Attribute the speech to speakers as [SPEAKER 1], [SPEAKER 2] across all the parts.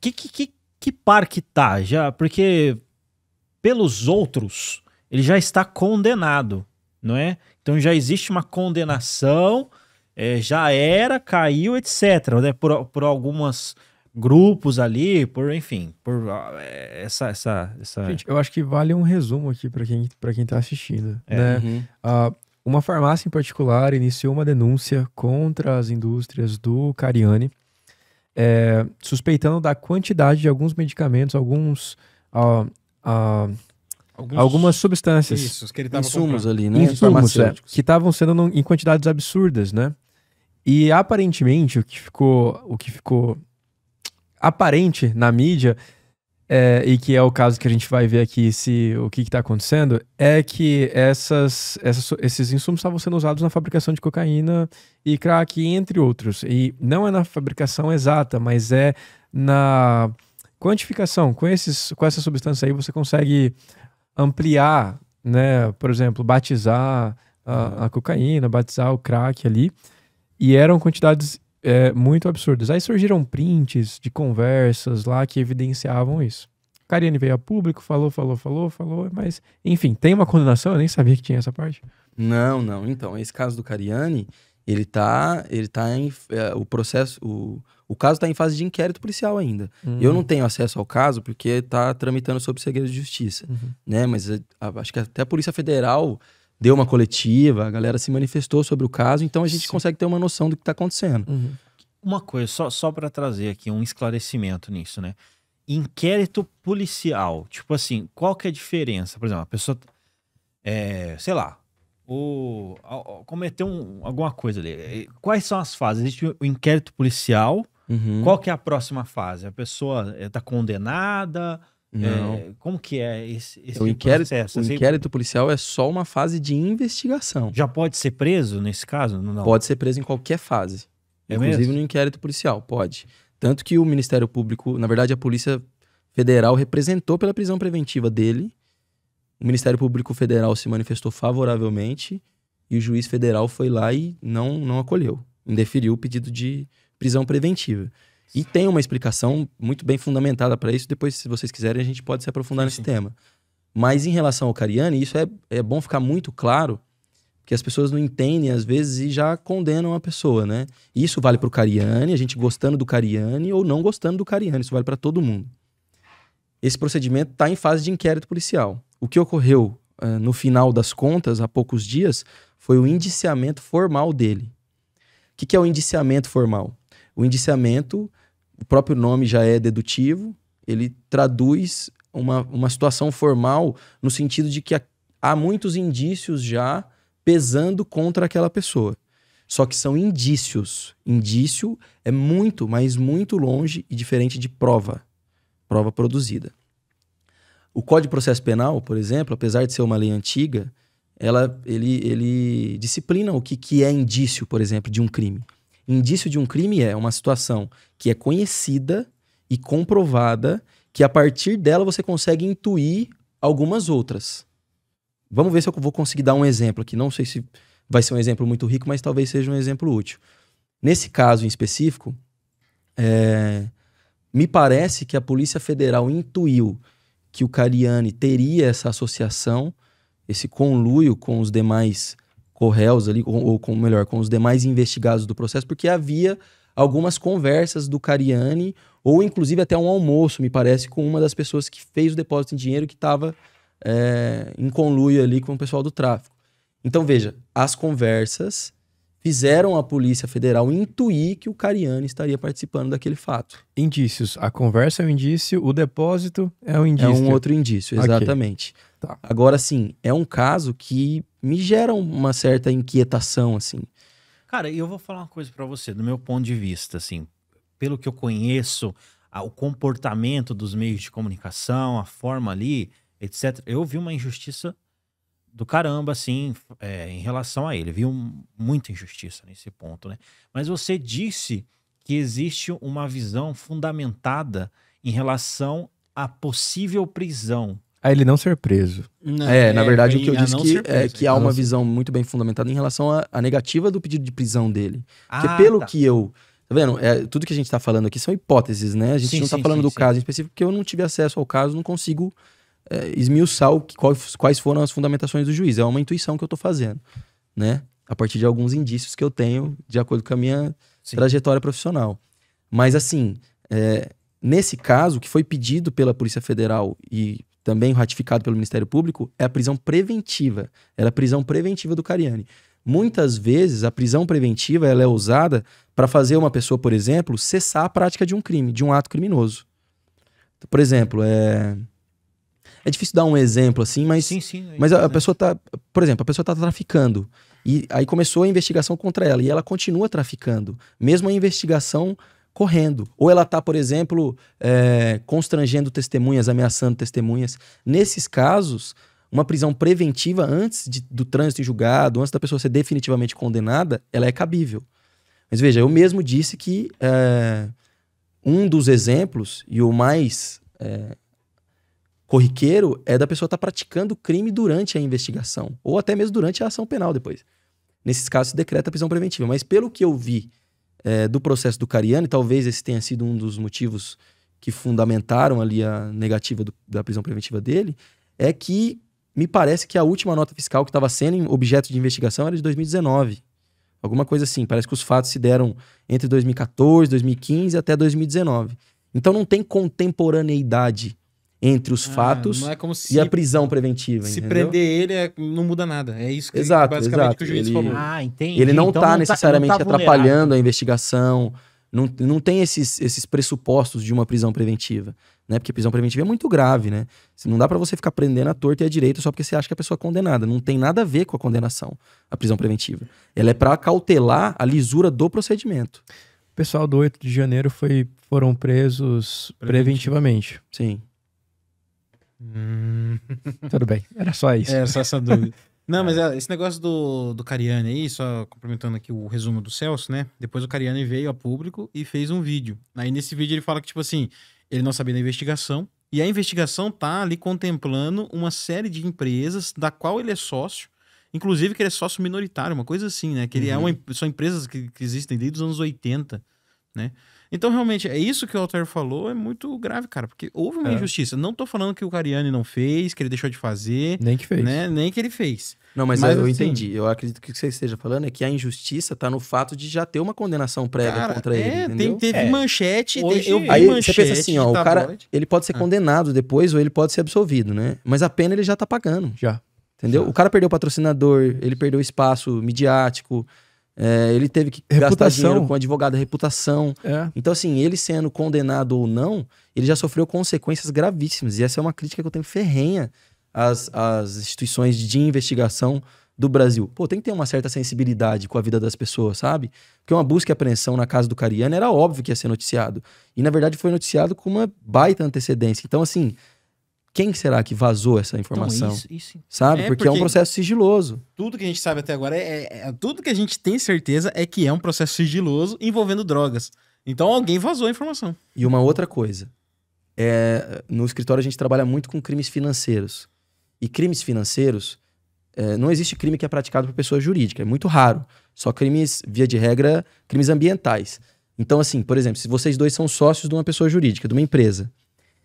[SPEAKER 1] Que par que tá? Já, porque pelos outros, ele já está condenado, não é? Então já existe uma condenação, já era, caiu, etc. Né? Por algumas grupos ali, enfim, por essa...
[SPEAKER 2] Gente, eu acho que vale um resumo aqui para quem tá assistindo, né?
[SPEAKER 3] Uhum.
[SPEAKER 2] Uma farmácia em particular iniciou uma denúncia contra as indústrias do Cariani, suspeitando da quantidade de alguns medicamentos, algumas substâncias.
[SPEAKER 4] Isso, que ele tava
[SPEAKER 3] Insumos
[SPEAKER 4] comprando.
[SPEAKER 3] ali, né?
[SPEAKER 2] Insumos,
[SPEAKER 3] Farmacêuticos.
[SPEAKER 2] que estavam sendo em quantidades absurdas, né? E aparentemente o que ficou aparente na mídia, e que é o caso que a gente vai ver aqui o que está acontecendo, é que esses insumos estavam sendo usados na fabricação de cocaína e crack, entre outros. E não é na fabricação exata, mas é na quantificação. Com essa substância aí você consegue ampliar, né? Por exemplo, batizar a cocaína, batizar o crack ali. E eram quantidades muito absurdas. Aí surgiram prints de conversas lá que evidenciavam isso. O Cariani veio a público, falou, mas... Enfim, tem uma condenação? Eu nem sabia que tinha essa parte.
[SPEAKER 3] Não. Então, esse caso do Cariani, ele tá em... o processo... O caso está em fase de inquérito policial ainda. Eu não tenho acesso ao caso porque está tramitando sob segredo de justiça. Né? Mas acho que até a Polícia Federal deu uma coletiva, a galera se manifestou sobre o caso, então a gente consegue ter uma noção do que está acontecendo.
[SPEAKER 1] Uma coisa, só para trazer aqui um esclarecimento nisso, né? Inquérito policial, tipo assim, qual que é a diferença? Por exemplo, a pessoa, sei lá, cometeu alguma coisa ali. Quais são as fases? Existe o inquérito policial, qual que é a próxima fase? A pessoa está condenada?
[SPEAKER 3] Não.
[SPEAKER 1] Como que é esse
[SPEAKER 3] processo? O
[SPEAKER 1] assim,
[SPEAKER 3] inquérito policial é só uma fase de investigação.
[SPEAKER 1] Já pode ser preso nesse caso? Não.
[SPEAKER 3] Pode ser preso em qualquer fase. Inclusive
[SPEAKER 1] mesmo?
[SPEAKER 3] no inquérito policial, pode. Tanto que o Ministério Público, na verdade a Polícia Federal representou pela prisão preventiva dele. O Ministério Público Federal se manifestou favoravelmente e o juiz federal foi lá e não acolheu. Indeferiu o pedido de prisão preventiva. E tem uma explicação muito bem fundamentada para isso. Depois, se vocês quiserem, a gente pode se aprofundar nesse tema. Mas em relação ao Cariani, isso é bom ficar muito claro, porque as pessoas não entendem às vezes e já condenam a pessoa, né? E isso vale para o Cariani, a gente gostando do Cariani ou não gostando do Cariani. Isso vale para todo mundo. Esse procedimento está em fase de inquérito policial. O que ocorreu no final das contas, há poucos dias, foi o indiciamento formal dele. O que é o indiciamento formal? O indiciamento, o próprio nome já é dedutivo, ele traduz uma situação formal no sentido de que há muitos indícios já pesando contra aquela pessoa. Só que são indícios. Indício é muito, mas muito longe e diferente de prova produzida. O Código de Processo Penal, por exemplo, apesar de ser uma lei antiga, ele disciplina o que é indício, por exemplo, de um crime. Indício de um crime é uma situação que é conhecida e comprovada, que a partir dela você consegue intuir algumas outras. Vamos ver se eu vou conseguir dar um exemplo aqui. Não sei se vai ser um exemplo muito rico, mas talvez seja um exemplo útil. Nesse caso em específico, me parece que a Polícia Federal intuiu que o Cariani teria essa associação, esse conluio com os demais corréus ali, ou com os demais investigados do processo, porque havia algumas conversas do Cariani, ou inclusive até um almoço, me parece, com uma das pessoas que fez o depósito em dinheiro que estava em conluio ali com o pessoal do tráfico. Então, veja, as conversas fizeram a Polícia Federal intuir que o Cariani estaria participando daquele fato.
[SPEAKER 2] Indícios. A conversa é um indício, o depósito é um indício.
[SPEAKER 3] É um outro indício, exatamente.
[SPEAKER 2] Okay. Tá.
[SPEAKER 3] Agora, sim, é um caso que me gera uma certa inquietação, assim.
[SPEAKER 1] Cara, eu vou falar uma coisa pra você, do meu ponto de vista, assim, pelo que eu conheço, o comportamento dos meios de comunicação, a forma ali, etc. Eu vi uma injustiça do caramba, assim, em relação a ele. Vi muita injustiça nesse ponto, né? Mas você disse que existe uma visão fundamentada em relação à possível prisão.
[SPEAKER 2] A ele não ser preso.
[SPEAKER 3] Não, na verdade, o que eu disse que há uma visão muito bem fundamentada em relação à negativa do pedido de prisão dele. Porque pelo que eu... Tá vendo? Tudo que a gente tá falando aqui são hipóteses, né? A gente não tá falando do caso em específico, porque eu não tive acesso ao caso, não consigo esmiuçar quais foram as fundamentações do juiz. É uma intuição que eu tô fazendo, né? A partir de alguns indícios que eu tenho, de acordo com a minha trajetória profissional. Mas, assim, nesse caso, que foi pedido pela Polícia Federal e também ratificado pelo Ministério Público, é a prisão preventiva. Era a prisão preventiva do Cariani. Muitas vezes, a prisão preventiva ela é usada para fazer uma pessoa, por exemplo, cessar a prática de um crime, de um ato criminoso. Por exemplo, é difícil dar um exemplo assim, mas, mas a pessoa tá, por exemplo, a pessoa tá traficando e aí começou a investigação contra ela e ela continua traficando, mesmo a investigação correndo. Ou ela tá, por exemplo, constrangendo testemunhas, ameaçando testemunhas. Nesses casos, uma prisão preventiva antes do trânsito em julgado, antes da pessoa ser definitivamente condenada, ela é cabível. Mas veja, eu mesmo disse que um dos exemplos e o mais corriqueiro é da pessoa estar praticando crime durante a investigação, ou até mesmo durante a ação penal depois. Nesses casos se decreta a prisão preventiva. Mas pelo que eu vi do processo do Cariani, talvez esse tenha sido um dos motivos que fundamentaram ali a negativa da prisão preventiva dele, é que me parece que a última nota fiscal que estava sendo objeto de investigação era de 2019. Alguma coisa assim. Parece que os fatos se deram entre 2014, 2015 até 2019. Então não tem contemporaneidade entre os fatos
[SPEAKER 4] não é como
[SPEAKER 3] e a prisão preventiva.
[SPEAKER 4] Se
[SPEAKER 3] entendeu?
[SPEAKER 4] prender ele, não muda nada. É isso que
[SPEAKER 3] basicamente
[SPEAKER 4] que o juiz falou.
[SPEAKER 1] Entendi.
[SPEAKER 3] Ele não
[SPEAKER 1] então,
[SPEAKER 3] está necessariamente atrapalhando
[SPEAKER 1] vulnerável.
[SPEAKER 3] a investigação. Não tem esses pressupostos de uma prisão preventiva. Né? Porque prisão preventiva é muito grave, né? Não dá para você ficar prendendo a torta e a direita só porque você acha que a pessoa é condenada. Não tem nada a ver com a condenação, a prisão preventiva. Ela é para cautelar a lisura do procedimento.
[SPEAKER 2] O pessoal do 8 de janeiro foram presos preventivamente.
[SPEAKER 3] Sim.
[SPEAKER 2] Tudo bem, era só isso.
[SPEAKER 4] Só essa dúvida. Não, mas esse negócio do Cariani aí, só complementando aqui o resumo do Celso, né? Depois o Cariani veio a público e fez um vídeo. Aí nesse vídeo ele fala que, tipo assim, ele não sabia da investigação, e a investigação tá ali contemplando uma série de empresas da qual ele é sócio, inclusive que ele é sócio minoritário, uma coisa assim, né? Que ele são empresas que existem desde os anos 80, né? Então, realmente, é isso que o Altair falou, é muito grave, cara, porque houve uma injustiça. Não tô falando que o Cariani não fez, que ele deixou de fazer.
[SPEAKER 2] Nem que fez.
[SPEAKER 4] Né? Nem que ele fez.
[SPEAKER 3] Não, mas
[SPEAKER 4] assim,
[SPEAKER 3] eu entendi. Eu acredito que o que você esteja falando é que a injustiça tá no fato de já ter uma condenação prévia contra ele, entendeu?
[SPEAKER 4] Teve manchete,
[SPEAKER 1] Hoje,
[SPEAKER 4] eu vi
[SPEAKER 3] Aí
[SPEAKER 4] manchete.
[SPEAKER 3] você pensa assim, ó, o cara,
[SPEAKER 4] tabloide.
[SPEAKER 3] ele pode ser condenado depois ou ele pode ser absolvido, né? Mas a pena ele já tá pagando,
[SPEAKER 2] Já.
[SPEAKER 3] entendeu? O cara perdeu o patrocinador, ele perdeu o espaço midiático, ele teve que gastar
[SPEAKER 2] Reputação.
[SPEAKER 3] dinheiro com advogado, reputação. Então, assim, ele sendo condenado ou não, ele já sofreu consequências gravíssimas. E essa é uma crítica que eu tenho ferrenha às instituições de investigação do Brasil. Pô, tem que ter uma certa sensibilidade com a vida das pessoas, sabe? Porque uma busca e apreensão na casa do Cariani era óbvio que ia ser noticiado. E, na verdade, foi noticiado com uma baita antecedência. Então, assim, quem será que vazou essa informação?
[SPEAKER 1] Então, isso.
[SPEAKER 3] Sabe? Porque é um processo sigiloso.
[SPEAKER 4] Tudo que a gente sabe até agora tudo que a gente tem certeza é que é um processo sigiloso envolvendo drogas. Então alguém vazou a informação.
[SPEAKER 3] E uma outra coisa. No escritório a gente trabalha muito com crimes financeiros. E crimes financeiros, não existe crime que é praticado por pessoa jurídica. É muito raro. Só crimes, via de regra, crimes ambientais. Então, assim, por exemplo, se vocês dois são sócios de uma pessoa jurídica, de uma empresa,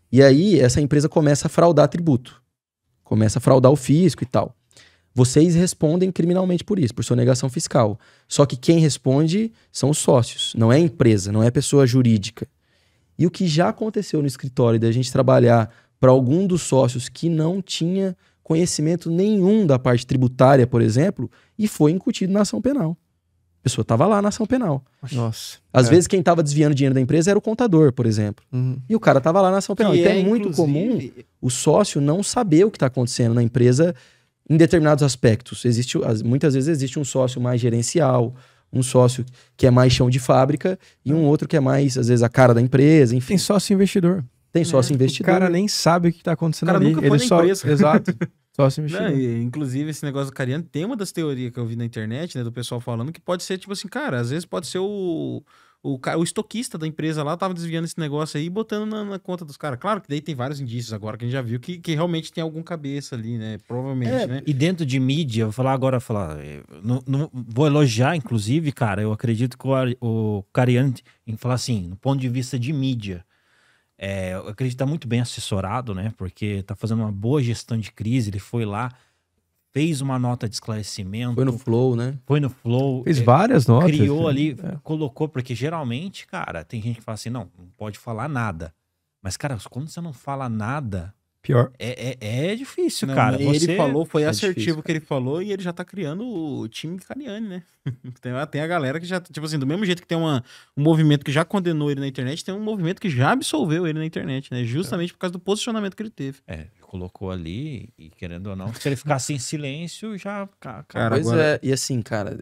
[SPEAKER 3] e aí essa empresa começa a fraudar tributo. Começa a fraudar o fisco e tal. Vocês respondem criminalmente por isso, por sonegação fiscal. Só que quem responde são os sócios, não é a empresa, não é a pessoa jurídica. E o que já aconteceu no escritório da gente trabalhar para algum dos sócios que não tinha conhecimento nenhum da parte tributária, por exemplo, e foi incutido na ação penal. A pessoa estava lá na ação penal.
[SPEAKER 2] Nossa.
[SPEAKER 3] Às vezes quem estava desviando dinheiro da empresa era o contador, por exemplo. E o cara estava lá na ação penal. Então é muito comum o sócio não saber o que está acontecendo na empresa em determinados aspectos. Muitas vezes existe um sócio mais gerencial, um sócio que é mais chão de fábrica e um outro que é mais, às vezes, a cara da empresa, enfim.
[SPEAKER 2] Tem sócio investidor.
[SPEAKER 3] Tem sócio
[SPEAKER 2] O
[SPEAKER 3] investidor.
[SPEAKER 2] cara nem sabe o que tá acontecendo
[SPEAKER 4] O cara
[SPEAKER 2] ali.
[SPEAKER 4] nunca foi na empresa.
[SPEAKER 2] Exato. Sócio investidor.
[SPEAKER 4] Inclusive, esse negócio do Cariani tem uma das teorias que eu vi na internet, né, do pessoal falando que pode ser, tipo assim, cara, às vezes pode ser o o estoquista da empresa lá tava desviando esse negócio aí e botando na conta dos caras. Claro que daí tem vários indícios agora que a gente já viu que realmente tem algum cabeça ali, né? Provavelmente, né?
[SPEAKER 1] E dentro de mídia, eu vou falar agora, não vou elogiar, inclusive, cara, eu acredito que o Cariani, em falar assim, no ponto de vista de mídia, eu acredito que tá muito bem assessorado, né? Porque tá fazendo uma boa gestão de crise, ele foi lá, fez uma nota de esclarecimento.
[SPEAKER 3] Foi no Flow, né?
[SPEAKER 1] Foi no Flow.
[SPEAKER 2] Fez várias notas.
[SPEAKER 1] Criou ali, colocou, porque geralmente, cara, tem gente que fala assim, não pode falar nada. Mas, cara, quando você não fala nada,
[SPEAKER 2] Pior.
[SPEAKER 1] é difícil,
[SPEAKER 4] Não,
[SPEAKER 1] cara.
[SPEAKER 4] ele falou, foi
[SPEAKER 3] É
[SPEAKER 4] assertivo
[SPEAKER 3] difícil,
[SPEAKER 4] que ele falou e ele já tá criando o time Cariani, né? Tem a galera que já, tipo assim, do mesmo jeito que tem um movimento que já condenou ele na internet, tem um movimento que já absolveu ele na internet, né? Justamente por causa do posicionamento que ele teve.
[SPEAKER 1] Colocou ali e, querendo ou não, se ele ficasse em silêncio, já...
[SPEAKER 4] Cara,
[SPEAKER 3] Pois
[SPEAKER 4] agora-
[SPEAKER 3] e assim, cara,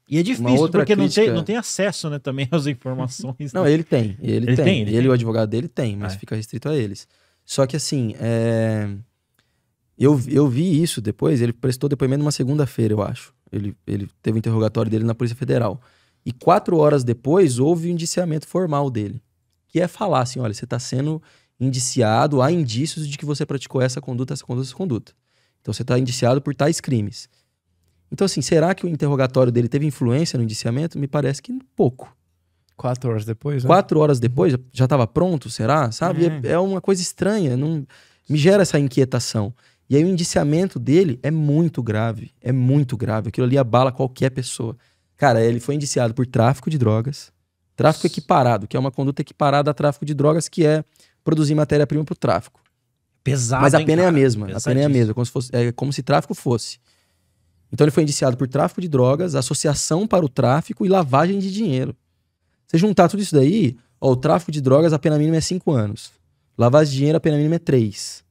[SPEAKER 1] E é difícil,
[SPEAKER 3] outra
[SPEAKER 1] porque
[SPEAKER 3] crítica-
[SPEAKER 1] não tem acesso, né, também às informações.
[SPEAKER 3] Não,
[SPEAKER 1] né?
[SPEAKER 3] ele tem. Ele
[SPEAKER 1] Ele
[SPEAKER 3] tem.
[SPEAKER 1] tem, ele
[SPEAKER 3] Ele
[SPEAKER 1] tem.
[SPEAKER 3] e o advogado dele tem, mas fica restrito a eles. Só que assim, eu vi isso depois, ele prestou depoimento numa segunda-feira, eu acho. Ele teve o interrogatório dele na Polícia Federal. E 4 horas depois, houve o indiciamento formal dele. Que é falar assim, olha, você está sendo indiciado, há indícios de que você praticou essa conduta, essa conduta, essa conduta. Então você está indiciado por tais crimes. Então assim, será que o interrogatório dele teve influência no indiciamento? Me parece que pouco.
[SPEAKER 2] 4 horas depois, né?
[SPEAKER 3] 4 horas depois, já estava pronto, será? Sabe? É uma coisa estranha, não me gera essa inquietação. E aí o indiciamento dele é muito grave. Aquilo ali abala qualquer pessoa. Cara, ele foi indiciado por tráfico de drogas, tráfico equiparado, que é uma conduta equiparada a tráfico de drogas, que é produzir matéria-prima para o tráfico.
[SPEAKER 1] Pesado,
[SPEAKER 3] Mas a
[SPEAKER 1] hein,
[SPEAKER 3] pena é a
[SPEAKER 1] cara?
[SPEAKER 3] mesma. A pena é a mesma, como se tráfico fosse. Então ele foi indiciado por tráfico de drogas, associação para o tráfico e lavagem de dinheiro. Você juntar tudo isso daí, o tráfico de drogas, a pena mínima é 5 anos. Lavagem de dinheiro, a pena mínima é 3.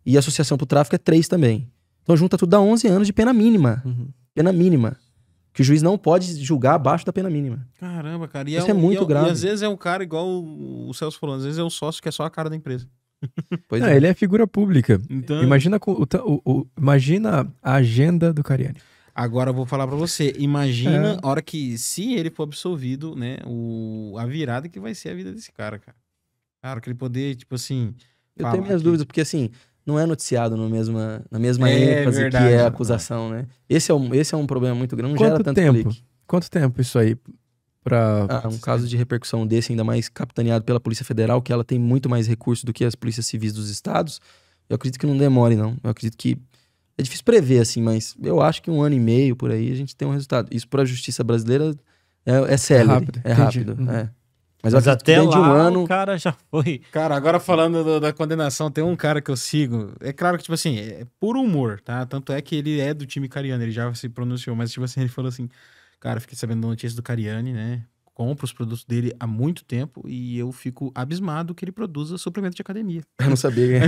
[SPEAKER 3] E associação para o tráfico é 3 também. Então junta tudo, dá 11 anos de pena mínima. Pena mínima. Que o juiz não pode julgar abaixo da pena mínima.
[SPEAKER 4] Caramba, cara.
[SPEAKER 3] Isso é muito grave.
[SPEAKER 4] E às vezes é um cara igual o Celso falou, às vezes é o sócio que é só a cara da empresa.
[SPEAKER 3] Pois
[SPEAKER 2] Não,
[SPEAKER 3] é.
[SPEAKER 2] ele é figura pública.
[SPEAKER 4] Então,
[SPEAKER 2] Imagina, imagina a agenda do Cariani.
[SPEAKER 4] agora eu vou falar pra você. Imagina a hora que, se ele for absolvido, né, a virada que vai ser a vida desse cara, cara. Cara, que ele poder, tipo assim...
[SPEAKER 3] Eu tenho minhas dúvidas, porque assim, não é noticiado na mesma
[SPEAKER 4] É
[SPEAKER 3] ênfase
[SPEAKER 4] verdade,
[SPEAKER 3] que é a
[SPEAKER 4] né?
[SPEAKER 3] acusação, né? Esse é um problema muito grande, não gera
[SPEAKER 2] Quanto
[SPEAKER 3] tanto
[SPEAKER 2] tempo?
[SPEAKER 3] clique.
[SPEAKER 2] Quanto tempo isso aí pra...
[SPEAKER 3] Um caso de repercussão desse, ainda mais capitaneado pela Polícia Federal, que ela tem muito mais recursos do que as polícias civis dos estados, eu acredito que não demore, não. Eu acredito que... É difícil prever, assim, mas eu acho que 1 ano e meio, por aí, a gente tem um resultado. Isso para a justiça brasileira é célere,
[SPEAKER 2] rápido,
[SPEAKER 3] é
[SPEAKER 2] entendi.
[SPEAKER 3] rápido.
[SPEAKER 2] Uhum.
[SPEAKER 3] É. Mas eu
[SPEAKER 1] Mas
[SPEAKER 3] acredito que
[SPEAKER 1] até
[SPEAKER 3] dentro de um
[SPEAKER 1] lá
[SPEAKER 3] ano...
[SPEAKER 1] o cara já foi...
[SPEAKER 4] Cara, agora falando da condenação, tem um cara que eu sigo. É claro que, tipo assim, é puro humor, tá? Tanto é que ele é do time Cariani, ele já se pronunciou, mas, tipo assim, ele falou assim: cara, fiquei sabendo da notícia do Cariani, né? Compro os produtos dele há muito tempo e eu fico abismado que ele produza suplemento de academia.
[SPEAKER 3] Eu não sabia.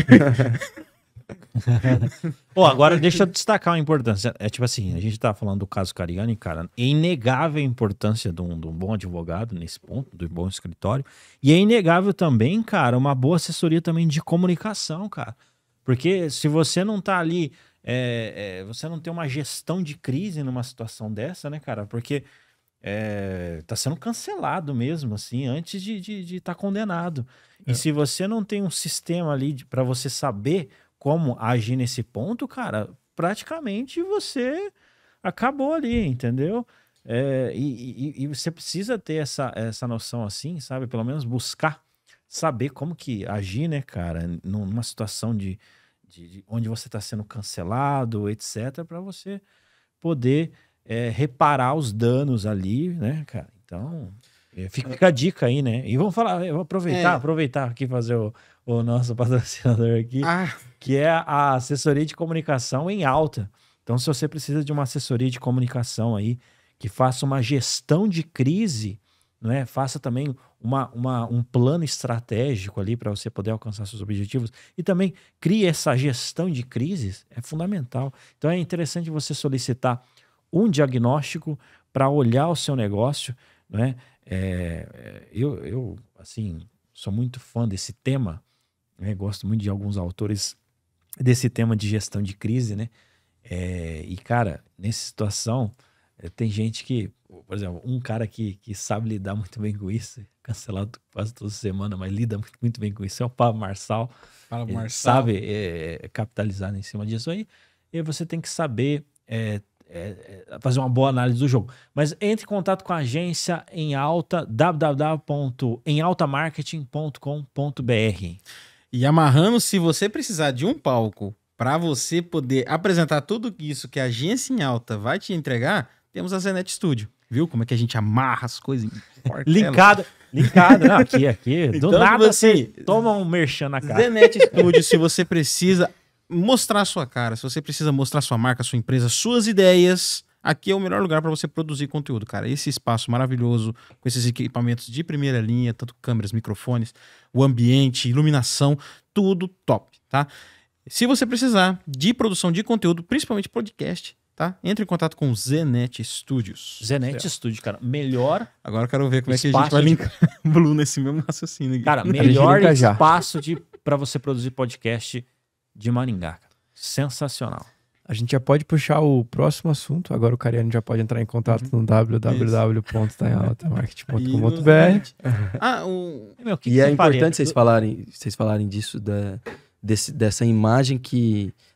[SPEAKER 1] Pô, agora deixa eu destacar uma importância. É tipo assim, a gente tá falando do caso Cariani, cara, é inegável a importância de um bom advogado nesse ponto, do bom escritório. E é inegável também, cara, uma boa assessoria também de comunicação, cara. Porque se você não tá ali, você não tem uma gestão de crise numa situação dessa, né, cara? Porque tá sendo cancelado mesmo, assim, antes de estar condenado. E se você não tem um sistema ali para você saber como agir nesse ponto, cara, praticamente você acabou ali, entendeu? E você precisa ter essa noção assim, sabe? Pelo menos buscar saber como que agir, né, cara? Numa situação de onde você está sendo cancelado, etc., para você poder reparar os danos ali, né, cara? Então, fica a dica aí, né? E vamos falar, eu vou aproveitar aqui e fazer o nosso patrocinador aqui, que é a assessoria de comunicação em alta. Então, se você precisa de uma assessoria de comunicação aí, que faça uma gestão de crise, não é? Faça também um plano estratégico ali para você poder alcançar seus objetivos e também crie essa gestão de crises, é fundamental. Então, é interessante você solicitar um diagnóstico para olhar o seu negócio, né? Eu assim, sou muito fã desse tema, né? Gosto muito de alguns autores desse tema de gestão de crise, né? E, cara, nessa situação, Tem gente que, por exemplo, um cara que sabe lidar muito bem com isso, cancelado quase toda semana, mas lida muito bem com isso, é o Pablo Marçal.
[SPEAKER 4] Fala pro
[SPEAKER 1] Ele
[SPEAKER 4] Marçal.
[SPEAKER 1] sabe capitalizar em cima disso aí. E você tem que saber fazer uma boa análise do jogo. Mas entre em contato com a agência Em Alta, www.emaltamarketing.com.br.
[SPEAKER 4] E amarrando, se você precisar de um palco para você poder apresentar tudo isso que a agência Em Alta vai te entregar, temos a Zenet Studio. Viu como é que a gente amarra as coisas?
[SPEAKER 1] Linkado. Não, aqui.
[SPEAKER 4] Então,
[SPEAKER 1] Do nada
[SPEAKER 4] você
[SPEAKER 1] toma um merchan na cara.
[SPEAKER 4] Zenet Studio, se você precisa mostrar a sua cara, se você precisa mostrar sua marca, sua empresa, suas ideias, aqui é o melhor lugar para você produzir conteúdo, cara. Esse espaço maravilhoso, com esses equipamentos de primeira linha, tanto câmeras, microfones, o ambiente, iluminação, tudo top, tá? Se você precisar de produção de conteúdo, principalmente podcast, tá? Entre em contato com o Zenet Studios.
[SPEAKER 1] Zenet Studio, cara. Melhor.
[SPEAKER 4] Agora eu quero ver como é que a gente
[SPEAKER 1] Espaço
[SPEAKER 4] vai
[SPEAKER 1] de-
[SPEAKER 4] linkar o Blue nesse mesmo raciocínio aqui.
[SPEAKER 1] Cara,
[SPEAKER 2] gente
[SPEAKER 1] melhor
[SPEAKER 2] linka já.
[SPEAKER 1] espaço para você produzir podcast de Maringá. Cara. Sensacional.
[SPEAKER 2] A gente já pode puxar o próximo assunto. Agora o Cariani já pode entrar em contato no www.taemaltamarketing.com.br.
[SPEAKER 1] Meu, que
[SPEAKER 3] E é
[SPEAKER 1] você faria?
[SPEAKER 3] importante vocês falarem disso, dessa imagem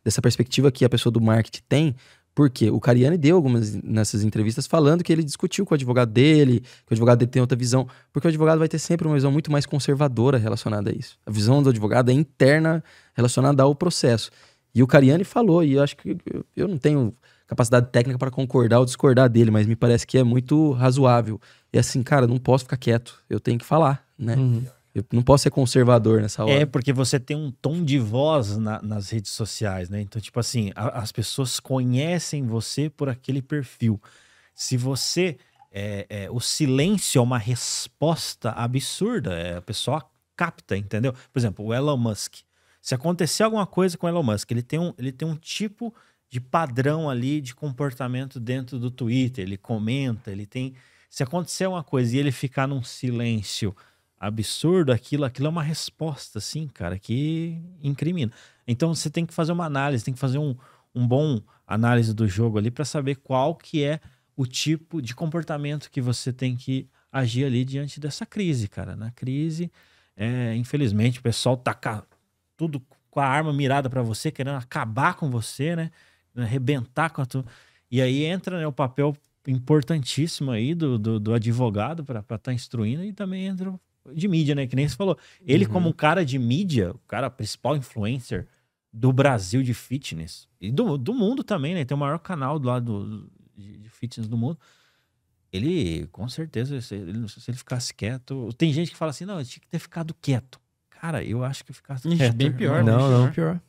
[SPEAKER 3] dessa perspectiva que a pessoa do marketing tem, porque o Cariani deu algumas nessas entrevistas falando que ele discutiu com o advogado dele, que o advogado dele tem outra visão, porque o advogado vai ter sempre uma visão muito mais conservadora relacionada a isso. A visão do advogado é interna relacionada ao processo. E o Cariani falou, e eu acho que eu não tenho capacidade técnica para concordar ou discordar dele, mas me parece que é muito razoável. E assim, cara, não posso ficar quieto, eu tenho que falar, né? Eu não posso ser conservador nessa hora.
[SPEAKER 1] É, porque você tem um tom de voz nas redes sociais, né? Então, tipo assim, as pessoas conhecem você por aquele perfil. Se você... o silêncio é uma resposta absurda. A pessoa capta, entendeu? Por exemplo, o Elon Musk. Se acontecer alguma coisa com o Elon Musk, ele tem um tipo de padrão ali de comportamento dentro do Twitter. Ele comenta, ele tem... Se acontecer uma coisa e ele ficar num silêncio absurdo, aquilo é uma resposta, assim, cara, que incrimina. Então você tem que fazer uma análise, tem que fazer um bom análise do jogo ali para saber qual que é o tipo de comportamento que você tem que agir ali diante dessa crise, cara. Na crise, infelizmente, o pessoal tá tudo com a arma mirada para você, querendo acabar com você, né? Arrebentar com a tua... E aí entra, né, o papel importantíssimo aí do advogado para estar instruindo, e também entra de mídia, né? Que nem você falou. Ele, como um cara de mídia, o cara principal influencer do Brasil de fitness e do mundo também, né? Tem o maior canal do lado de fitness do mundo. Ele, com certeza, se ele ficasse quieto... Tem gente que fala assim, não, eu tinha que ter ficado quieto. Cara, eu acho que ficasse
[SPEAKER 4] Ixi,
[SPEAKER 1] quieto.
[SPEAKER 4] bem pior.
[SPEAKER 2] Não, pior.